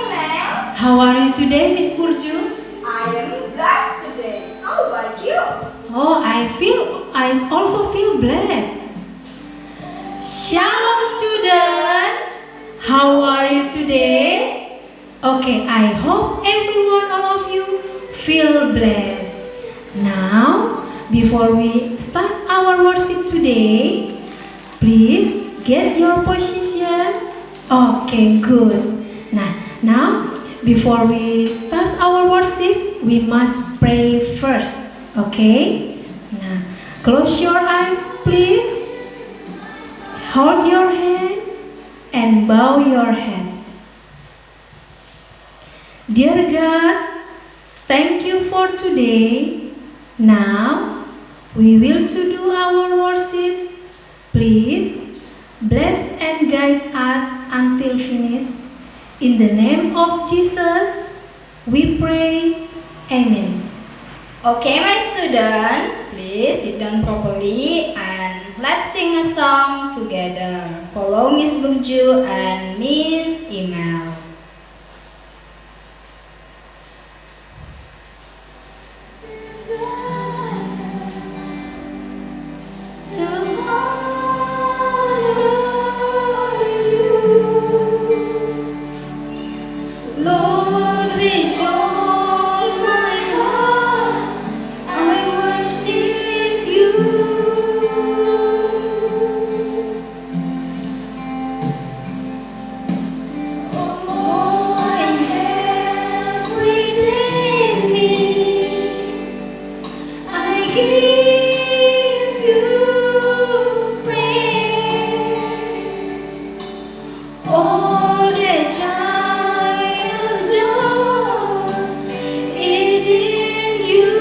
Mel. How are you today, Miss Burju? I am blessed today. How about you? Oh, I also feel blessed. Shalom, students. How are you today? Okay, I hope everyone, all of you, feel blessed. Now, before we start our worship today, please get your position. Okay, good. Now, before we start our worship, we must pray first. Okay? Now, close your eyes, please. Hold your hand and bow your head. Dear God, thank you for today. Now, we will to do our worship. Please bless and guide us until finish. In the name of Jesus, we pray. Amen. Okay, my students, please sit down properly and let's sing a song together. Follow Miss Burju and Miss Email. Lord, with all my heart, I worship you. All I have within me, I give you praise. All that I adore is in you.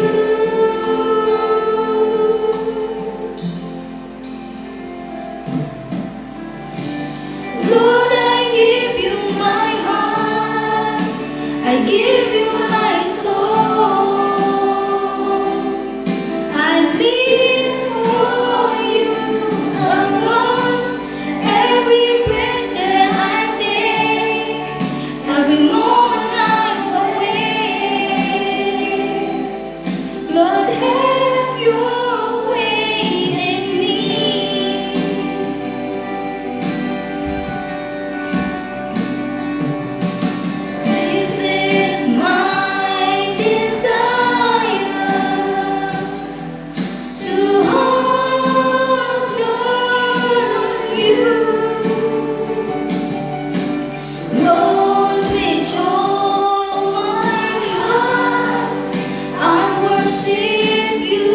Lord, I give you my heart, I give you my soul. I live for you alone. Every breath that I take, every moment I'm awake. Lord, have your way in me. This is my desire, to honor you. Lord, with all my heart, I worship you.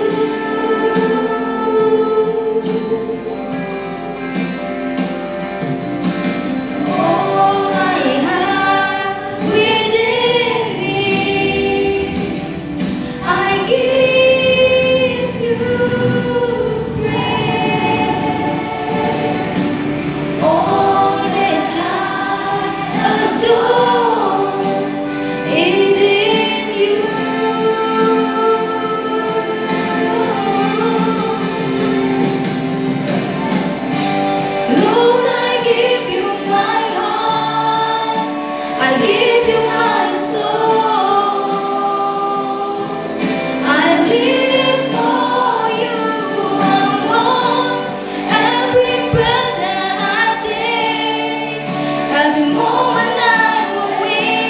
All I have within me, I give you praise. All that I adore is in you. Lord, I give you my heart, I give you my soul. I live for you alone. Every breath that I take, every moment I'm awake.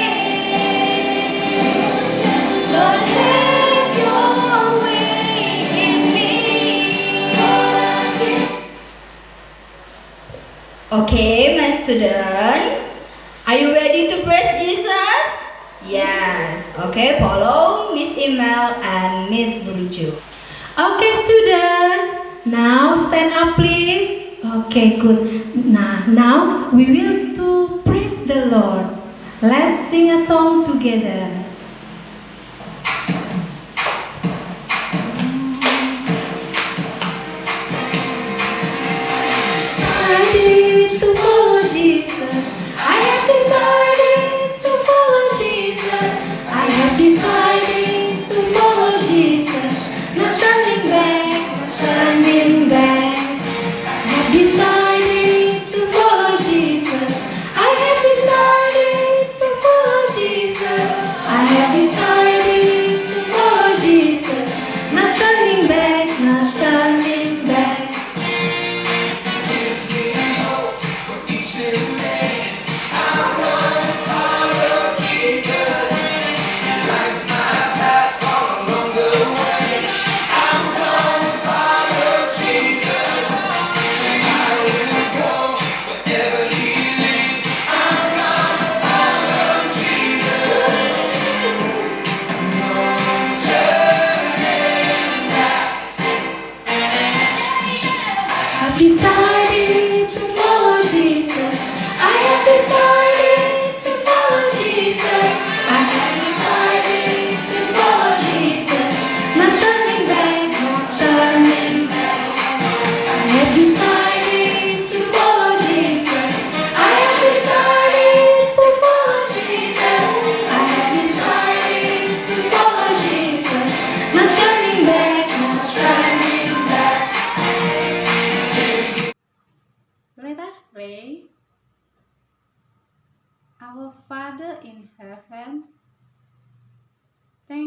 Lord, have your way in me. Okay, my students, are you ready to praise Jesus? Yes. Okay, follow Miss Email and Miss Burju. Okay, students. Now stand up, please. Okay, good. Now we will to praise the Lord. Let's sing a song together. Decided to follow Jesus. I have decided to follow Jesus. I have decided to follow Jesus. Not turning back, not turning back. I have decided to follow Jesus. I have decided to follow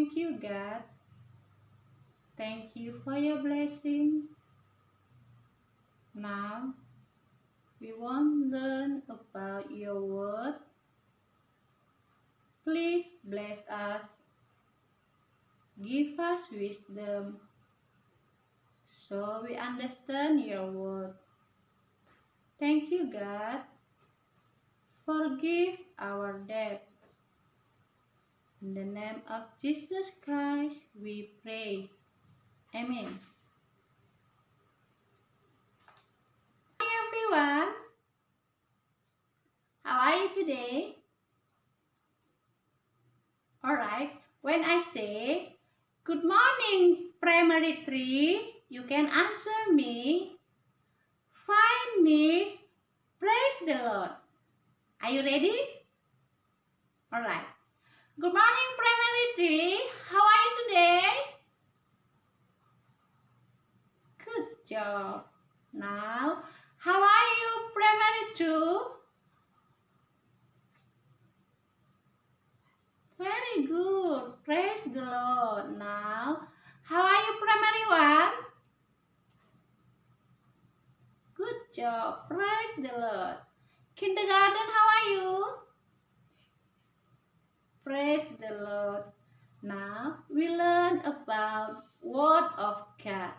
Thank you, God. Thank you for your blessing. Now, we want to learn about your word. Please bless us. Give us wisdom so we understand your word. Thank you, God. Forgive our debt. In the name of Jesus Christ, we pray. Amen. Hi everyone. How are you today? Alright, when I say good morning primary 3, you can answer me. Fine, miss. Praise the Lord. Are you ready? Alright. Good morning primary 3. How are you today? Good job. Now, how are you primary 2? Very good. Praise the Lord. Now, how are you primary 1? Good job. Praise the Lord. Kindergarten, how are you? Praise the Lord. Now, we learn about Word of God.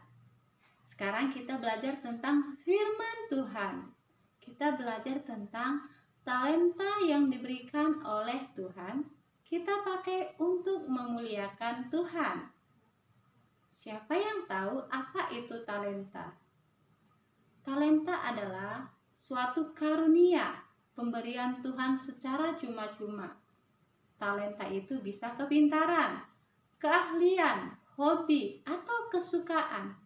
Sekarang kita belajar tentang firman Tuhan. Kita belajar tentang talenta yang diberikan oleh Tuhan. Kita pakai untuk memuliakan Tuhan. Siapa yang tahu apa itu talenta? Talenta adalah suatu karunia, pemberian Tuhan secara cuma-cuma. Talenta itu bisa kepintaran, keahlian, hobi, atau kesukaan.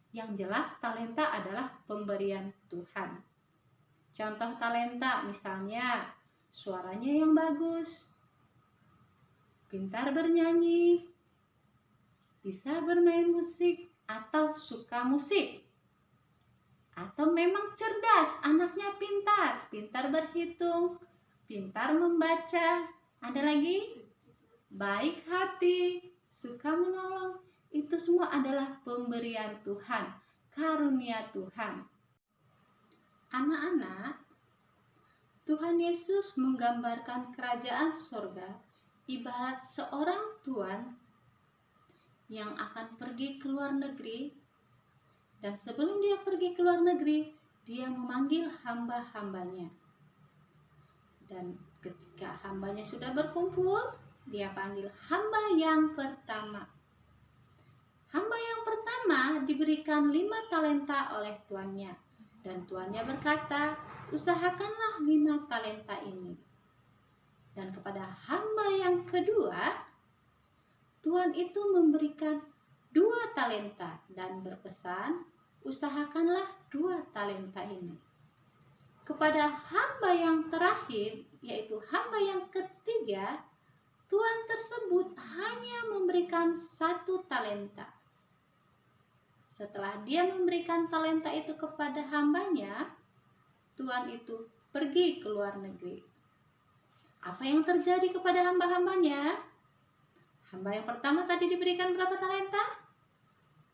Yang jelas talenta adalah pemberian Tuhan. Contoh talenta misalnya suaranya yang bagus, pintar bernyanyi, bisa bermain musik atau suka musik. Atau memang cerdas, anaknya pintar berhitung, pintar membaca. Ada lagi? Baik hati, suka menolong. Itu semua adalah pemberian Tuhan, karunia Tuhan. Anak-anak, Tuhan Yesus menggambarkan kerajaan surga ibarat seorang tuan yang akan pergi ke luar negeri, dan sebelum dia pergi ke luar negeri, dia memanggil hamba-hambanya. Dan ketika hambanya sudah berkumpul, dia panggil hamba yang pertama. Hamba yang pertama diberikan 5 talenta oleh tuannya. Dan tuannya berkata, usahakanlah 5 talenta ini. Dan kepada hamba yang kedua, tuan itu memberikan 2 talenta dan berpesan, usahakanlah 2 talenta ini. Kepada hamba yang terakhir, yaitu hamba yang ketiga, tuan tersebut hanya memberikan 1 talenta. Setelah dia memberikan talenta itu kepada hambanya, tuan itu pergi ke luar negeri. Apa yang terjadi kepada hamba-hambanya? Hamba yang pertama tadi diberikan berapa talenta?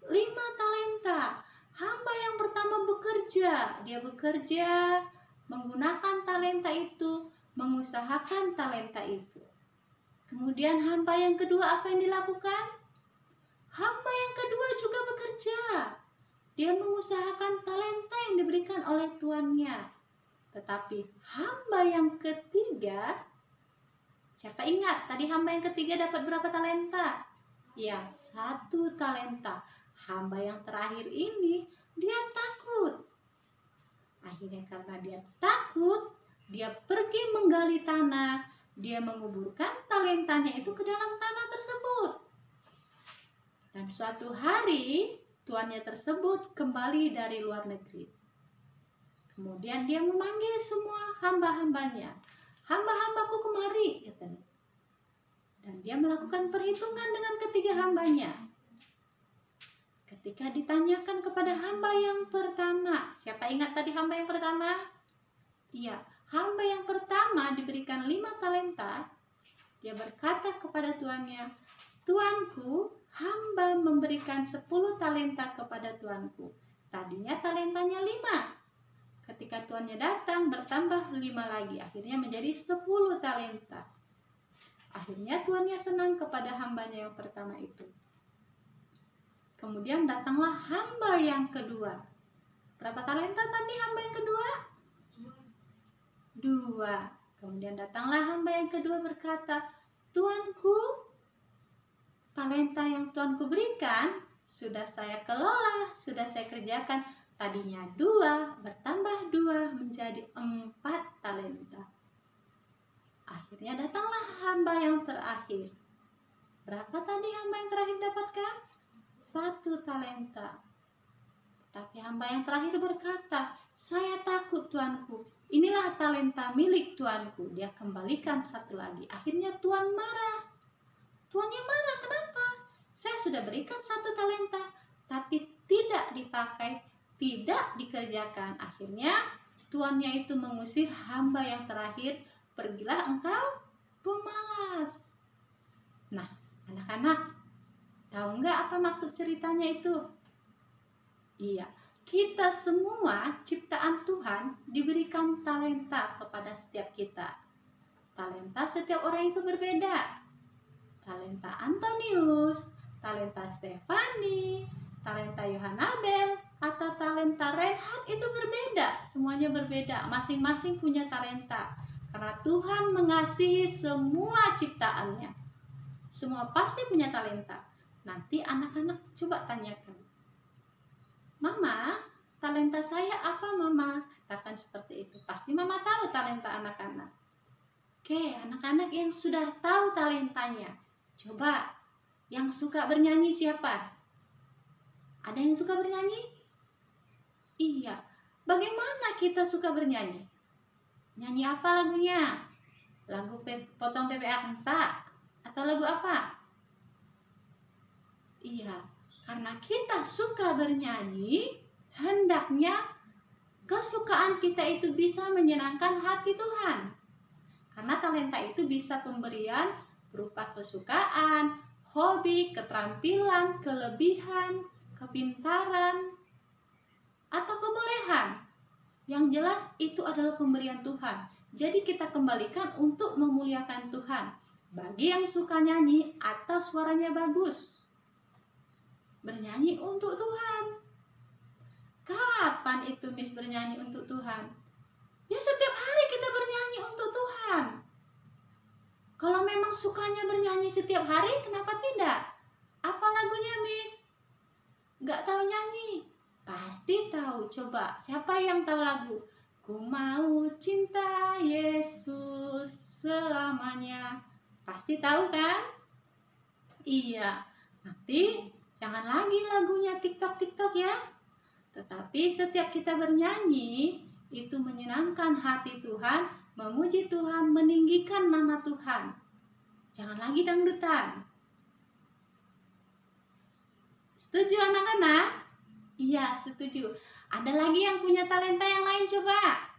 5 talenta. Hamba yang pertama bekerja. Dia bekerja menggunakan talenta itu, mengusahakan talenta itu. Kemudian hamba yang kedua apa yang dilakukan? Hamba yang kedua juga bekerja. Dia mengusahakan talenta yang diberikan oleh tuannya. Tetapi hamba yang ketiga, siapa ingat tadi hamba yang ketiga dapat berapa talenta? Ya, 1 talenta. Hamba yang terakhir ini, dia takut. Akhirnya karena dia takut, dia pergi menggali tanah. Dia menguburkan talentanya itu ke dalam tanah tersebut. Dan suatu hari, tuannya tersebut kembali dari luar negeri. Kemudian dia memanggil semua hamba-hambanya. Hamba-hambaku kemari, katanya. Dan dia melakukan perhitungan dengan ketiga hambanya. Ketika ditanyakan kepada hamba yang pertama, siapa ingat tadi hamba yang pertama? Iya, hamba yang pertama diberikan 5 talenta. Dia berkata kepada tuannya, Tuanku, hamba memberikan 10 talenta kepada tuanku. Tadinya talentanya 5. Ketika tuannya datang bertambah 5 lagi. Akhirnya menjadi 10 talenta. Akhirnya tuannya senang kepada hambanya yang pertama itu. Kemudian datanglah hamba yang kedua. Berapa talenta tadi hamba yang kedua? 2. Kemudian datanglah hamba yang kedua berkata, Tuanku, talenta yang tuanku berikan sudah saya kelola, sudah saya kerjakan. Tadinya 2 bertambah 2 menjadi 4 talenta. Akhirnya datanglah hamba yang terakhir. Berapa tadi hamba yang terakhir dapatkan? 1 talenta. Tapi hamba yang terakhir berkata, saya takut tuanku, inilah talenta milik tuanku. Dia kembalikan 1 lagi. Akhirnya tuan marah. Tuannya marah, kenapa? Saya sudah berikan 1 talenta, tapi tidak dipakai, tidak dikerjakan. Akhirnya tuannya itu mengusir hamba yang terakhir, pergilah engkau pemalas. Nah, anak-anak, tahu nggak apa maksud ceritanya itu? Iya, kita semua ciptaan Tuhan diberikan talenta kepada setiap kita. Talenta setiap orang itu berbeda. Talenta Antonius, talenta Stefani, talenta Yohanabel, atau talenta Reinhard itu berbeda. Semuanya berbeda, masing-masing punya talenta. Karena Tuhan mengasihi semua ciptaannya. Semua pasti punya talenta. Nanti anak-anak coba tanyakan, Mama, talenta saya apa Mama? Katakan seperti itu. Pasti Mama tahu talenta anak-anak. Oke, anak-anak yang sudah tahu talentanya, coba yang suka bernyanyi siapa? Ada yang suka bernyanyi? Iya. Bagaimana kita suka bernyanyi? Nyanyi apa lagunya? Lagu Potong PPA Kansa? Atau lagu apa? Iya, karena kita suka bernyanyi, hendaknya kesukaan kita itu bisa menyenangkan hati Tuhan. Karena talenta itu bisa pemberian berupa kesukaan, hobi, keterampilan, kelebihan, kepintaran, atau kebolehan. Yang jelas itu adalah pemberian Tuhan. Jadi kita kembalikan untuk memuliakan Tuhan. Bagi yang suka nyanyi atau suaranya bagus, bernyanyi untuk Tuhan. Kapan itu Miss bernyanyi untuk Tuhan? Ya setiap hari kita bernyanyi untuk Tuhan. Kalau memang sukanya bernyanyi setiap hari, kenapa tidak? Apa lagunya Miss? Gak tahu nyanyi? Pasti tahu. Coba, siapa yang tahu lagu? Ku mau cinta Yesus selamanya. Pasti tahu kan? Iya. Nanti jangan lagi lagunya TikTok ya. Tetapi setiap kita bernyanyi, itu menyenangkan hati Tuhan, memuji Tuhan, meninggikan nama Tuhan. Jangan lagi dangdutan. Setuju anak-anak? Iya, setuju. Ada lagi yang punya talenta yang lain coba?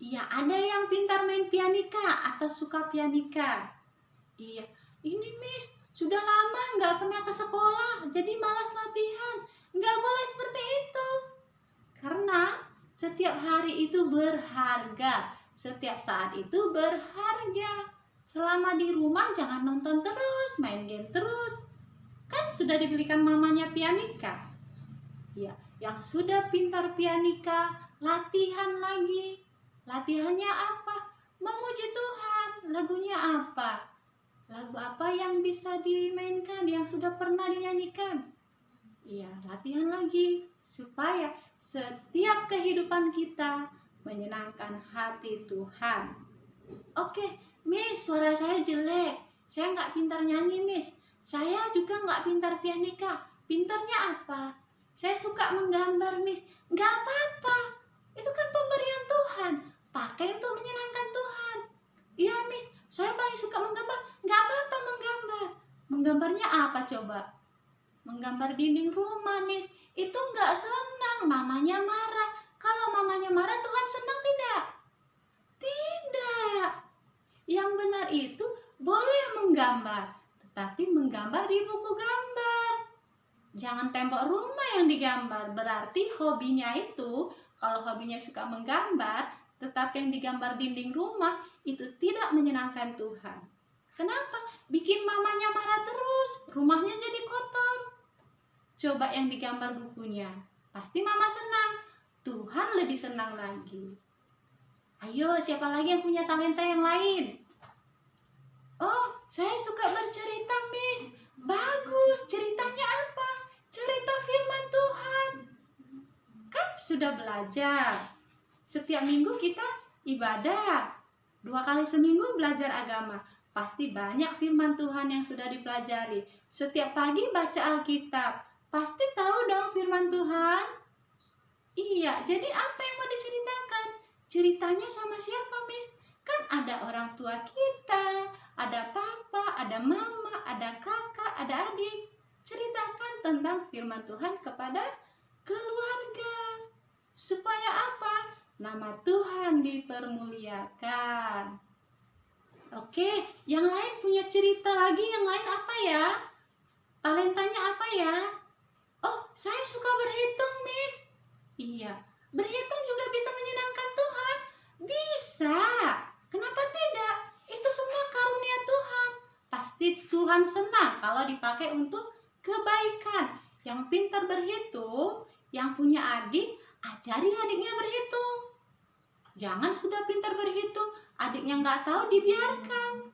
Iya, ada yang pintar main pianika atau suka pianika. Iya, ini Miss, sudah lama nggak pernah ke sekolah, jadi malas latihan. Nggak boleh seperti itu. Karena setiap hari itu berharga. Setiap saat itu berharga. Selama di rumah jangan nonton terus, main game terus. Kan sudah dibelikan mamanya pianika. Ya, yang sudah pintar pianika, latihan lagi. Latihannya apa? Memuji Tuhan. Lagunya apa? Lagu apa yang bisa dimainkan, yang sudah pernah dinyanyikan? Iya, latihan lagi. Supaya setiap kehidupan kita menyenangkan hati Tuhan. Oke, Miss, suara saya jelek. Saya nggak pintar nyanyi, Miss. Saya juga nggak pintar pianika. Pintarnya apa? Saya suka menggambar, Miss. Nggak apa-apa. Itu kan pemberian Tuhan. Pakai untuk menyenangkan Tuhan. Iya, Miss. Saya paling suka menggambar. Nggak apa-apa menggambar. Menggambarnya apa coba? Menggambar dinding rumah, Miss. Itu nggak senang. Mamanya marah. Kalau mamanya marah, Tuhan senang tidak? Tidak. Yang benar itu boleh menggambar. tapi menggambar di buku gambar. Jangan tembok rumah yang digambar, berarti hobinya itu, kalau hobinya suka menggambar, tetapi yang digambar dinding rumah, itu tidak menyenangkan Tuhan. Kenapa? Bikin mamanya marah terus, rumahnya jadi kotor. Coba yang digambar bukunya, pasti mama senang, Tuhan lebih senang lagi. Ayo, siapa lagi yang punya talenta yang lain? Oh, saya suka bercerita, Miss. Bagus, ceritanya apa? Cerita firman Tuhan. Kan sudah belajar. Setiap minggu kita ibadah. 2 kali seminggu belajar agama. Pasti banyak firman Tuhan yang sudah dipelajari. Setiap pagi baca Alkitab. Pasti tahu dong firman Tuhan. Iya, jadi apa yang mau diceritakan? Ceritanya sama siapa, Miss? Kan ada orang tua kita, ada papa, ada mama, ada kakak, ada adik. Ceritakan tentang firman Tuhan kepada keluarga. Supaya apa? Nama Tuhan dipermuliakan. Oke, yang lain punya cerita lagi, yang lain apa ya? Talentanya apa ya? Oh, saya suka berhitung, Miss. Iya, berhitung juga bisa menyenangkan Tuhan. Bisa. Kenapa tidak? Itu semua karunia Tuhan. Pasti Tuhan senang kalau dipakai untuk kebaikan. Yang pintar berhitung, yang punya adik, ajari adiknya berhitung. Jangan sudah pintar berhitung, adiknya nggak tahu, dibiarkan.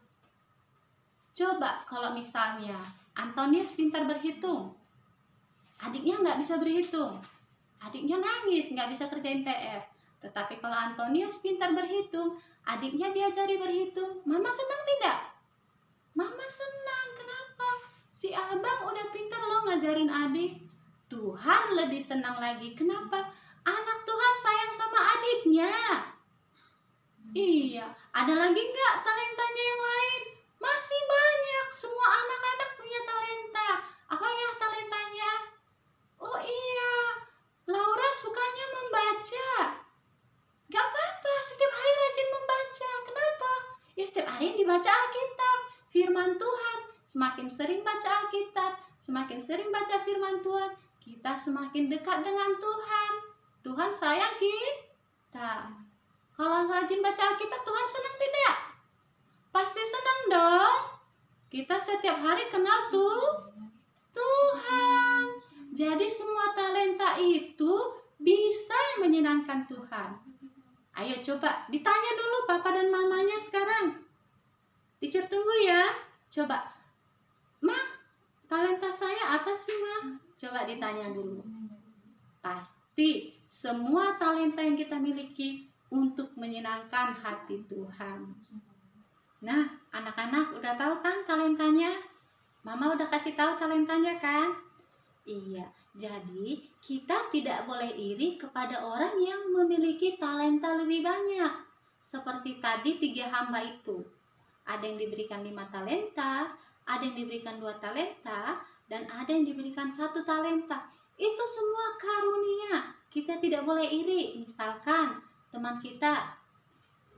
Coba kalau misalnya Antonius pintar berhitung, adiknya nggak bisa berhitung, adiknya nangis, nggak bisa kerjain PR. Tetapi kalau Antonius pintar berhitung, adiknya diajari berhitung, mama senang tidak? Mama senang. Kenapa? Si abang udah pintar loh ngajarin adik. Tuhan lebih senang lagi. Kenapa? Anak Tuhan sayang sama adiknya. Iya, ada lagi nggak talentanya yang lain? Masih banyak. Semua anak-anak punya talenta. Apa ya talentanya? Oh iya, Laura sukanya membaca. Gak apa-apa, setiap hari rajin membaca. Kenapa? Ya setiap hari dibaca Alkitab, firman Tuhan. Semakin sering baca Alkitab, semakin sering baca firman Tuhan, kita semakin dekat dengan Tuhan. Tuhan sayang kita. Kalau rajin baca Alkitab, Tuhan senang tidak? Pasti senang dong. Kita setiap hari kenal Tuhan. Jadi semua talenta itu bisa menyenangkan Tuhan. Ayo coba ditanya dulu papa dan mamanya sekarang. Teacher tunggu ya. Coba, Ma, talenta saya apa sih, Ma? Coba ditanya dulu. Pasti semua talenta yang kita miliki untuk menyenangkan hati Tuhan. Nah, anak-anak udah tahu kan talentanya? Mama udah kasih tahu talentanya kan? Iya, jadi kita tidak boleh iri kepada orang yang memiliki talenta lebih banyak. Seperti tadi 3 hamba itu. Ada yang diberikan 5 talenta, ada yang diberikan 2 talenta, dan ada yang diberikan 1 talenta. Itu semua karunia. Kita tidak boleh iri. Misalkan teman kita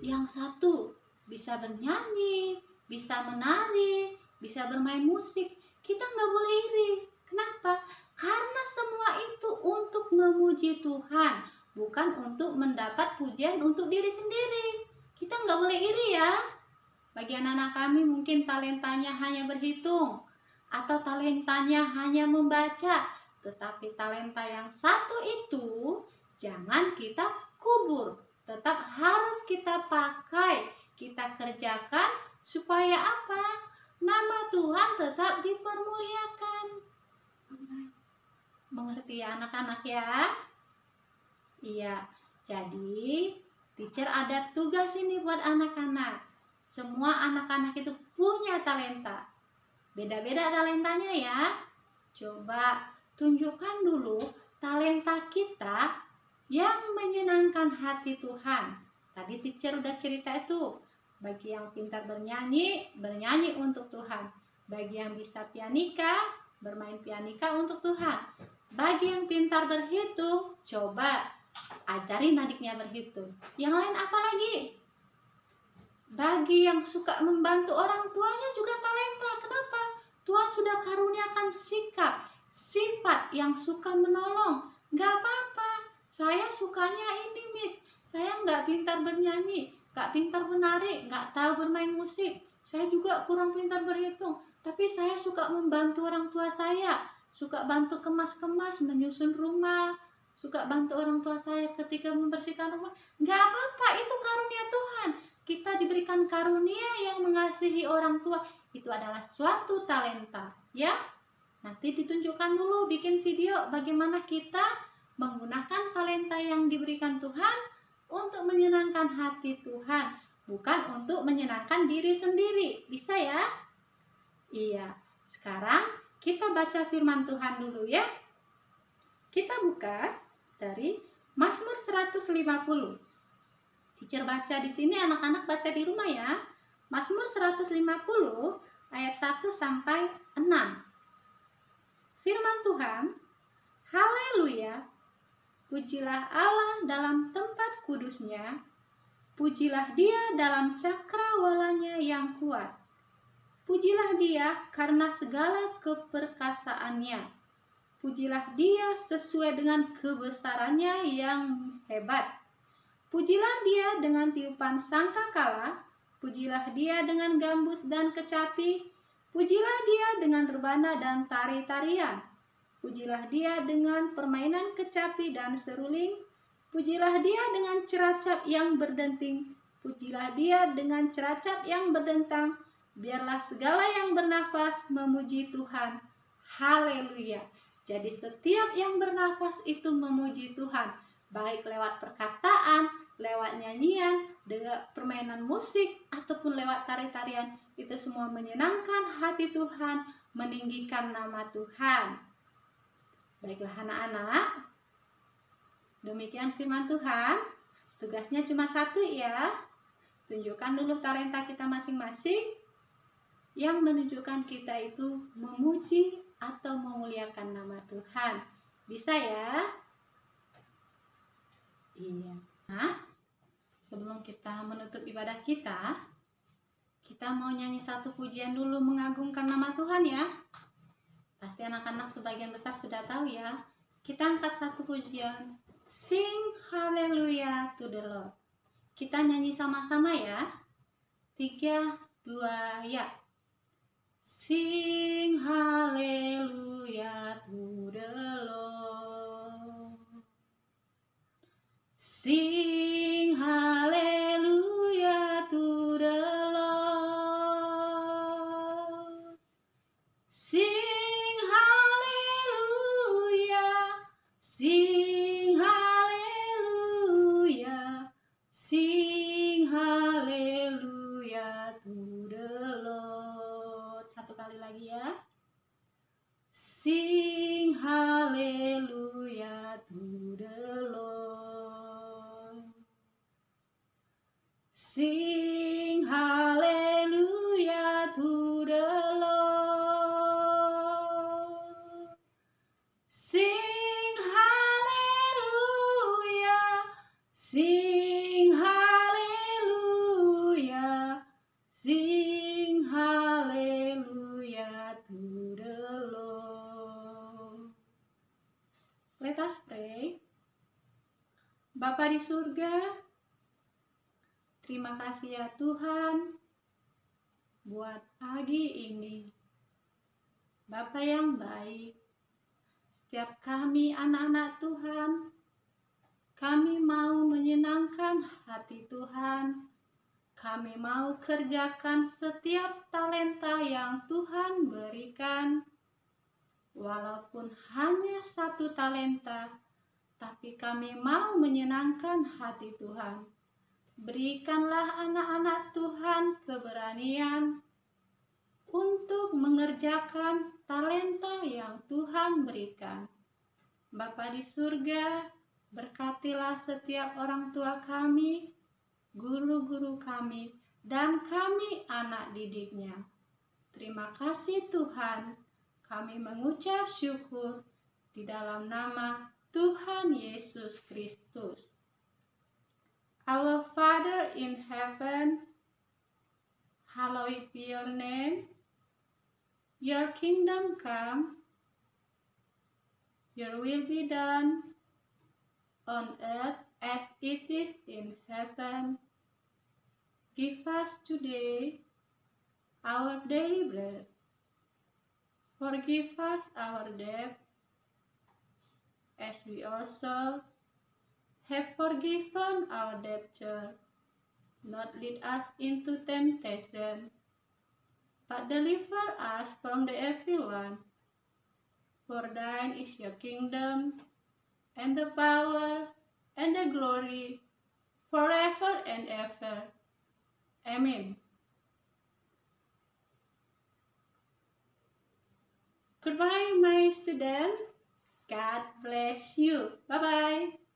yang satu bisa bernyanyi, bisa menari, bisa bermain musik. Kita nggak boleh iri. Kenapa? Karena semua itu untuk memuji Tuhan, bukan untuk mendapat pujian untuk diri sendiri. Kita nggak boleh iri ya. Bagi anak-anak kami mungkin talentanya hanya berhitung, atau talentanya hanya membaca. Tetapi talenta yang satu itu jangan kita kubur. Tetap harus kita pakai, kita kerjakan supaya apa? Nama Tuhan tetap dipermuliakan. Mengerti ya anak-anak ya? Iya, jadi teacher ada tugas ini buat anak-anak. Semua anak-anak itu punya talenta. Beda-beda talentanya ya. Coba tunjukkan dulu talenta kita yang menyenangkan hati Tuhan. Tadi teacher udah cerita itu. Bagi yang pintar bernyanyi, bernyanyi untuk Tuhan. Bagi yang bisa pianika, bermain pianika untuk Tuhan. Bagi yang pintar berhitung, coba ajarin adiknya berhitung. Yang lain apa lagi? Bagi yang suka membantu orang tuanya juga talenta. Kenapa? kita karuniakan sikap, sifat yang suka menolong. Gak apa-apa, saya sukanya ini Miss, saya nggak pintar bernyanyi, nggak pintar menari, nggak tahu bermain musik, saya juga kurang pintar berhitung, tapi saya suka membantu orang tua saya, suka bantu kemas-kemas, menyusun rumah, suka bantu orang tua saya ketika membersihkan rumah. Nggak apa-apa, itu karunia Tuhan. Kita diberikan karunia yang mengasihi orang tua, itu adalah suatu talenta, ya. Nanti ditunjukkan dulu, bikin video bagaimana kita menggunakan talenta yang diberikan Tuhan untuk menyenangkan hati Tuhan, bukan untuk menyenangkan diri sendiri. Bisa ya? Iya. Sekarang kita baca firman Tuhan dulu ya. Kita buka dari Mazmur 150. Teacher baca di sini, anak-anak baca di rumah ya. Mazmur 150 ayat 1 sampai 6. Firman Tuhan, haleluya, pujilah Allah dalam tempat kudusnya, pujilah dia dalam cakrawalanya yang kuat. Pujilah dia karena segala keperkasaannya. Pujilah dia sesuai dengan kebesarannya yang hebat. Pujilah dia dengan tiupan sangkakala, pujilah dia dengan gambus dan kecapi, pujilah dia dengan rebana dan tari-tarian. Pujilah dia dengan permainan kecapi dan seruling. Pujilah dia dengan ceracap yang berdenting. Pujilah dia dengan ceracap yang berdentang. Biarlah segala yang bernafas memuji Tuhan. Haleluya. Jadi setiap yang bernafas itu memuji Tuhan. Baik lewat perkataan, lewat nyanyian, dengan permainan musik, ataupun lewat tari-tarian. Itu semua menyenangkan hati Tuhan, meninggikan nama Tuhan. Baiklah anak-anak, demikian firman Tuhan. Tugasnya cuma satu ya. Tunjukkan dulu talenta kita masing-masing yang menunjukkan kita itu memuji atau memuliakan nama Tuhan. Bisa ya? Iya. Nah, sebelum kita menutup ibadah kita mau nyanyi satu pujian dulu mengagungkan nama Tuhan ya. Pasti anak-anak sebagian besar sudah tahu ya. Kita angkat satu pujian. Sing hallelujah to the Lord. Kita nyanyi sama-sama ya. 3, 2, ya. Sing hallelujah to the Lord. Sing hallelujah to the Lord. Sing hallelujah. Sing hallelujah. Sing hallelujah to the Lord. Satu kali lagi ya. Sing hallelujah to the Lord. Sing hallelujah to the Lord. Sing hallelujah. Sing hallelujah. Sing hallelujah to the Lord. Let us pray. Bapa di surga, terima kasih ya Tuhan buat pagi ini. Bapa yang baik, setiap kami anak-anak Tuhan, kami mau menyenangkan hati Tuhan. Kami mau kerjakan setiap talenta yang Tuhan berikan. Walaupun hanya satu talenta, tapi kami mau menyenangkan hati Tuhan. Berikanlah anak-anak Tuhan keberanian untuk mengerjakan talenta yang Tuhan berikan. Bapa di surga, berkatilah setiap orang tua kami, guru-guru kami, dan kami anak didiknya. Terima kasih Tuhan, kami mengucap syukur di dalam nama Tuhan Yesus Kristus. Our Father in heaven, hallowed be your name. Your kingdom come, your will be done on earth as it is in heaven. Give us today our daily bread. Forgive us our debt, as we also have forgiven our debtors. Not lead us into temptation, but deliver us from the evil one. For thine is your kingdom, and the power, and the glory, forever and ever. Amen. Goodbye, my student. God bless you. Bye-bye.